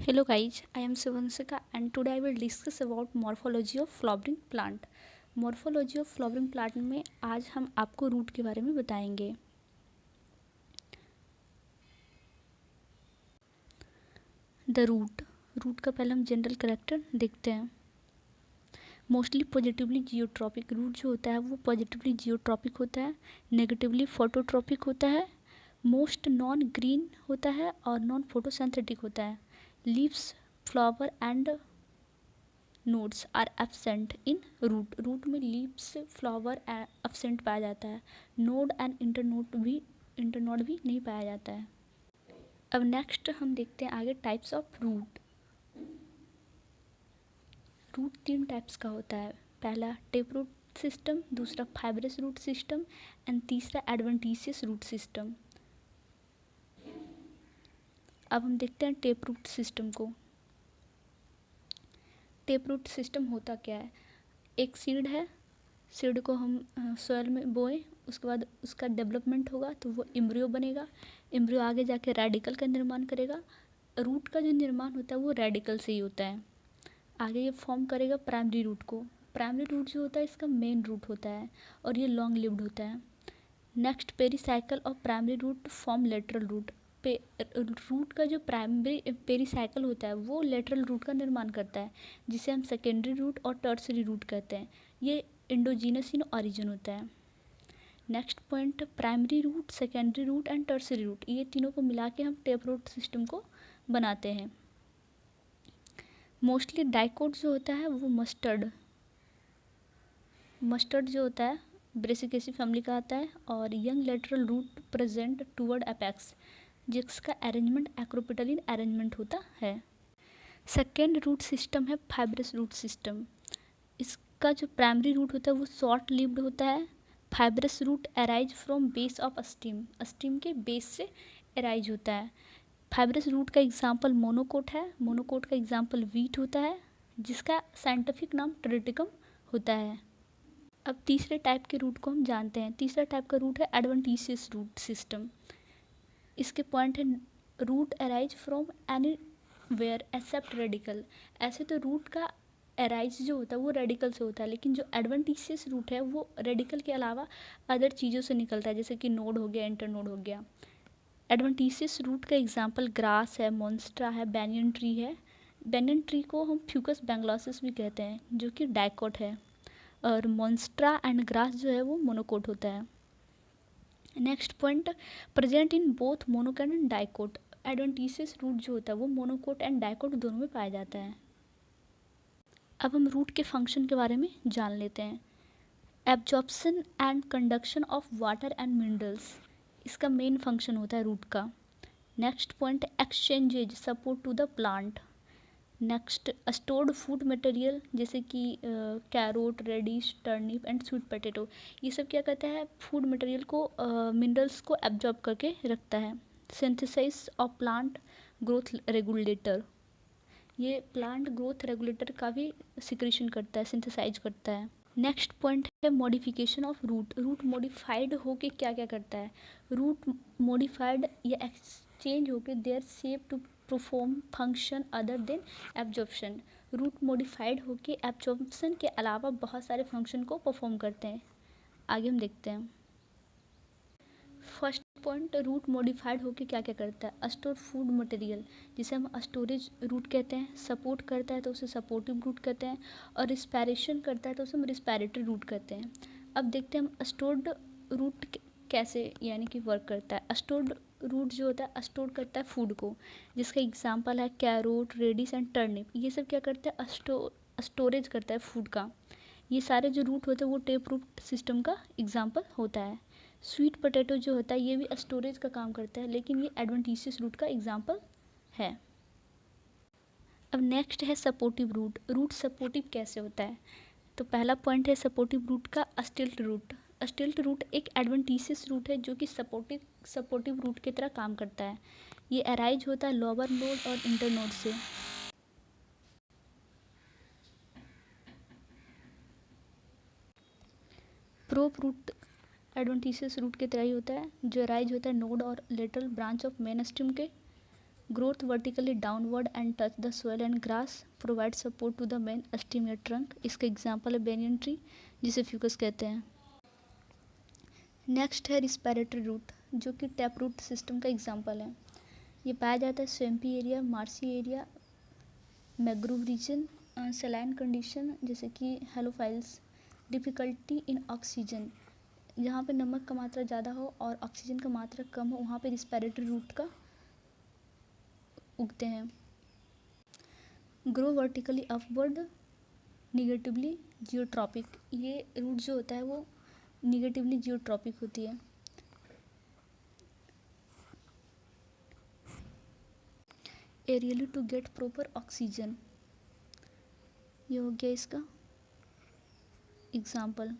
Hello guys, I am Shivansika and today I will discuss about morphology of flowering plant. Morphology of flowering plant में आज हम आपको root के बारे में बताएंगे. द रूट का पहले हम जनरल कैरेक्टर देखते हैं. Mostly positively geotropic. रूट जो होता है वो पॉजिटिवली जियोट्रॉपिक होता है, नेगेटिवली फोटोट्रॉपिक होता है, मोस्ट नॉन ग्रीन होता है और नॉन फोटोसिंथेटिक होता है. Leaves, flower and nodes are absent in root में लीव्स, फ्लावर एब्सेंट पाया जाता है. नोड एंड इंटरनोड भी नहीं पाया जाता है. अब नेक्स्ट हम देखते हैं आगे types of root. Root 3 types का होता है. पहला टेप रूट सिस्टम, दूसरा फाइब्रस रूट सिस्टम एंड तीसरा एडवेंटिशियस रूट सिस्टम. अब हम देखते हैं टेप रूट सिस्टम को. टेप रूट सिस्टम होता क्या है? एक सीड है, सीड को हम सॉइल में बोएं, उसके बाद उसका डेवलपमेंट होगा तो वो एम्ब्रियो बनेगा. एम्ब्रियो आगे जाके रेडिकल का निर्माण करेगा. रूट का जो निर्माण होता है वो रेडिकल से ही होता है. आगे ये फॉर्म करेगा प्राइमरी रूट को. प्राइमरी रूट जो होता है इसका मेन रूट होता है और ये लॉन्ग लिव्ड होता है. Next pericycle of primary root form lateral root. Root का जो प्राइमरी पेरीसाइकिल होता है वो लेटरल रूट का निर्माण करता है, जिसे हम सेकेंडरी रूट और टर्सरी रूट कहते हैं. ये इंडोजीनस इन ऑरिजिन होता है. Next point, primary root, secondary root and tertiary root, ये तीनों को मिला के हम टेप रूट सिस्टम को बनाते हैं. मोस्टली डाइकोट जो होता है वो मस्टर्ड जो होता है ब्रेसिकेसी फैमिली का आता है और young lateral root present toward apex, जिसका अरेंजमेंट एक्रोपिटलिन अरेंजमेंट होता है. सेकेंड रूट सिस्टम है फाइब्रस रूट सिस्टम. इसका जो प्राइमरी रूट होता है वो शॉर्ट लिव्ड होता है. Fibrous root arise from base of stem, stem के बेस से अराइज होता है. फाइब्रस रूट का एग्जाम्पल मोनोकोट है. मोनोकोट का एग्जाम्पल वीट होता है, जिसका साइंटिफिक नाम ट्रिटिकम होता है. अब तीसरे टाइप के रूट को हम जानते हैं. तीसरा टाइप का रूट है एडवेंटिशियस रूट सिस्टम. इसके पॉइंट है root arise from anywhere except radicle. ऐसे तो रूट का अराइज जो होता है वो रेडिकल से होता है, लेकिन जो एडवेंटिशियस रूट है वो रेडिकल के अलावा अदर चीज़ों से निकलता है, जैसे कि नोड हो गया, इंटरनोड हो गया. एडवेंटिशियस रूट का एग्जाम्पल ग्रास है, मॉन्स्ट्रा है, बैनियन ट्री है. बैनियन ट्री को हम फ्यूकस बैंगलोसिस भी कहते हैं, जो कि डाइकोट है, और मॉन्स्ट्रा एंड ग्रास जो है वो मोनोकोट होता है. Next point, present in both monocot and dicot. Adventitious root जो होता है वो मोनोकोट एंड डाइकोट दोनों में पाया जाता है. अब हम रूट के फंक्शन के बारे में जान लेते हैं. Absorption and conduction of water and minerals, इसका मेन फंक्शन होता है रूट का. Next point, exchanges support to the plant. Next, stored food material जैसे कि carrot, radish, turnip and sweet potato, ये सब क्या करता है, फूड मटेरियल को, मिनरल्स को एब्जॉर्ब करके रखता है. Synthesize of plant growth regulator, ये प्लांट ग्रोथ रेगुलेटर का भी सिक्रीशन करता है, सिंथेसाइज करता है. नेक्स्ट पॉइंट है modification of root. Root modified होके क्या क्या करता है, रूट मॉडिफाइड या एक्सचेंज होके their shape to perform function other than absorption. Root modified होके एब्जॉर्प्शन के अलावा बहुत सारे फंक्शन को परफॉर्म करते हैं. आगे हम देखते हैं. फर्स्ट पॉइंट, रूट मॉडिफाइड होके क्या क्या करता है, स्टोर फूड मटेरियल, जिसे हम स्टोरेज रूट कहते हैं. सपोर्ट करता है तो उसे सपोर्टिव रूट कहते हैं, और रिस्पायरेशन करता है तो उसे हम रिस्पायरेटरी रूट कहते हैं. अब देखते हैं हम स्टोर्ड रूट कैसे यानी कि वर्क करता है. स्टोर्ड रूट जो होता है स्टोर करता है फूड को, जिसका एग्जाम्पल है कैरोट, रेडिश एंड टर्निप. ये सब क्या करते हैं, स्टोरेज करता है फूड का. ये सारे जो रूट होते हैं वो टेप रूट सिस्टम का एग्जाम्पल होता है. स्वीट पोटैटो जो होता है ये भी स्टोरेज का काम करता है, लेकिन ये एडवेंटिशियस रूट का एग्जाम्पल है. अब नेक्स्ट है सपोर्टिव रूट. रूट सपोर्टिव कैसे होता है, तो पहला पॉइंट है सपोर्टिव रूट का स्टिल्ट रूट. स्टिल्ट रूट एक एडवेंटिशियस रूट है जो कि सपोर्टिव रूट की तरह काम करता है. ये अराइज होता है लोअर नोड और इंटरनोड से. प्रोप रूट एडवेंटिशियस रूट की तरह ही होता है, जो अराइज होता है नोड और lateral branch of main stem के growth vertically downward and touch the soil and grass, provide support to the main stem या ट्रंक। इसका एग्जाम्पल है बेनियन ट्री, जिसे फ्यूकस कहते हैं। नेक्स्ट है रिस्पिरेटरी रूट, जो कि टैप रूट सिस्टम का एग्जाम्पल है। ये पाया जाता है swampy area, marshy area, mangrove region, saline condition जैसे कि हेलोफाइल्स। डिफ़िकल्टी इन ऑक्सीजन, जहाँ पे नमक का मात्रा ज़्यादा हो और ऑक्सीजन का मात्रा कम हो, वहाँ पे रिस्पिरेटरी रूट का उगते हैं। Grow vertically upward, negatively geotropic, ये रूट जो होता है वो निगेटिवली जियोट्रॉपिक होती है। Aerially to get proper oxygen, ये हो गया इसका एग्जाम्पल।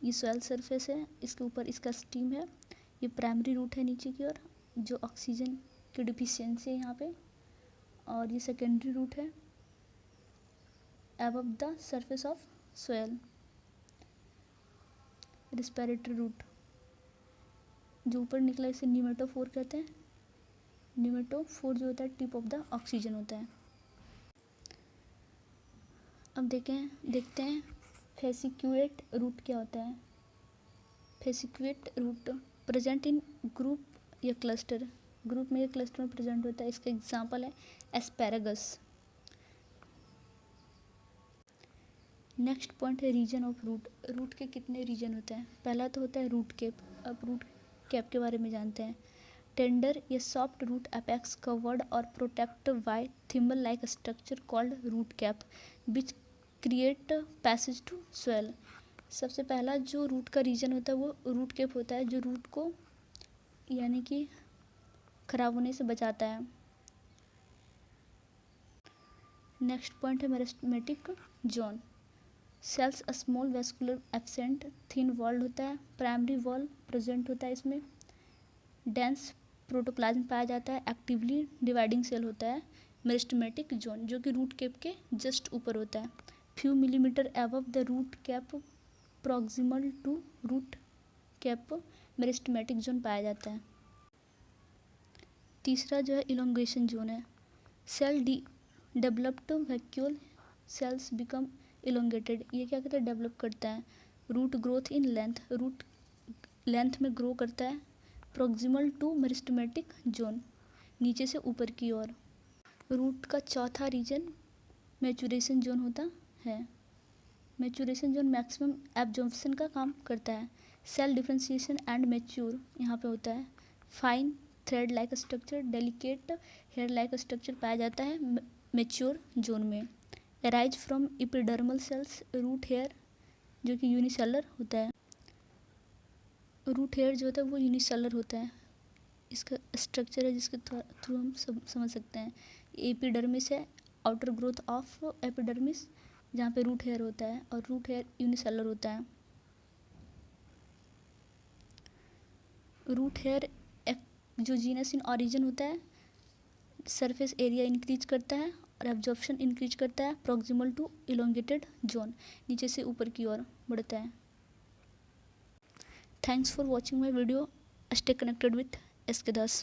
ये सॉइल सरफेस है, इसके ऊपर इसका स्टीम है। ये प्राइमरी रूट है नीचे की ओर, जो ऑक्सीजन की डिफिशियंसी है यहाँ पे। और ये सेकेंडरी रूट है above the surface of soil. Respiratory root जो ऊपर निकला इसे न्यूमेटोफोर कहते हैं। न्यूमेटोफोर जो होता है टिप ऑफ द ऑक्सीजन होता है। अब देखते हैं फेसिक्यूएट रूट क्या होता है। फेसिक्यूएट रूट प्रेजेंट इन ग्रुप या क्लस्टर, ग्रुप में या क्लस्टर में प्रेजेंट होता है। इसका एग्जांपल है एस्पैरागस। नेक्स्ट पॉइंट है रीजन ऑफ रूट। रूट के कितने रीजन होते हैं। पहला तो होता है रूट कैप। अब रूट कैप के बारे में जानते हैं। टेंडर या सॉफ्ट रूट अपेक्स कवर्ड और protect by thimble like structure called root cap which create passage to swell. सबसे पहला जो रूट का रीजन होता है वो रूट कैप होता है, जो रूट को यानी कि खराब होने से बचाता है। नेक्स्ट पॉइंट है meristematic zone. Cells small vascular absent, thin walled होता है, प्राइमरी वॉल प्रेजेंट होता है इसमें, डेंस प्रोटोप्लाज्म पाया जाता है, एक्टिवली डिवाइडिंग सेल होता है। मेरिस्टेमेटिक जोन जो कि रूट कैप के जस्ट ऊपर होता है, few millimetre above the root cap, proximal to root cap meristematic zone पाया जाता है। तीसरा जो है इलोंगेशन जोन है। Cell developed vacuole cells become elongated, ये क्या कहते हैं डेवलप करता है। Root growth in length, root length में ग्रो करता है। प्रॉक्सिमल टू मेरिस्टेमेटिक जोन, नीचे से ऊपर की ओर। रूट का चौथा रीजन मैचुरेशन जोन होता है। मैचुरेशन जोन मैक्सिमम एब्जॉर्प्शन का काम करता है। सेल डिफ्रेंशिएशन एंड मैच्योर यहाँ पे होता है। Fine thread like structure, delicate hair like structure पाया जाता है मैच्योर जोन में। Arise from epidermal cells, root hair जो कि यूनिसेलर होता है। रूट हेयर जो होता है वो यूनिसेलर होता है। इसका स्ट्रक्चर है जिसके थ्रू हम समझ सकते हैं। एपिडर्मिस है, आउटर ग्रोथ ऑफ एपिडर्मिस, जहाँ पे रूट हेयर होता है, और रूट हेयर यूनिसेलर होता है। रूट हेयर जो जीनस इन ऑरिजिन होता है, सरफेस एरिया इंक्रीज करता है और एब्जॉर्प्शन इंक्रीज करता है। प्रॉक्सिमल टू इलोंगेटेड जोन, नीचे से ऊपर की ओर बढ़ता है। Thanks for watching my video. Stay connected with SK Das।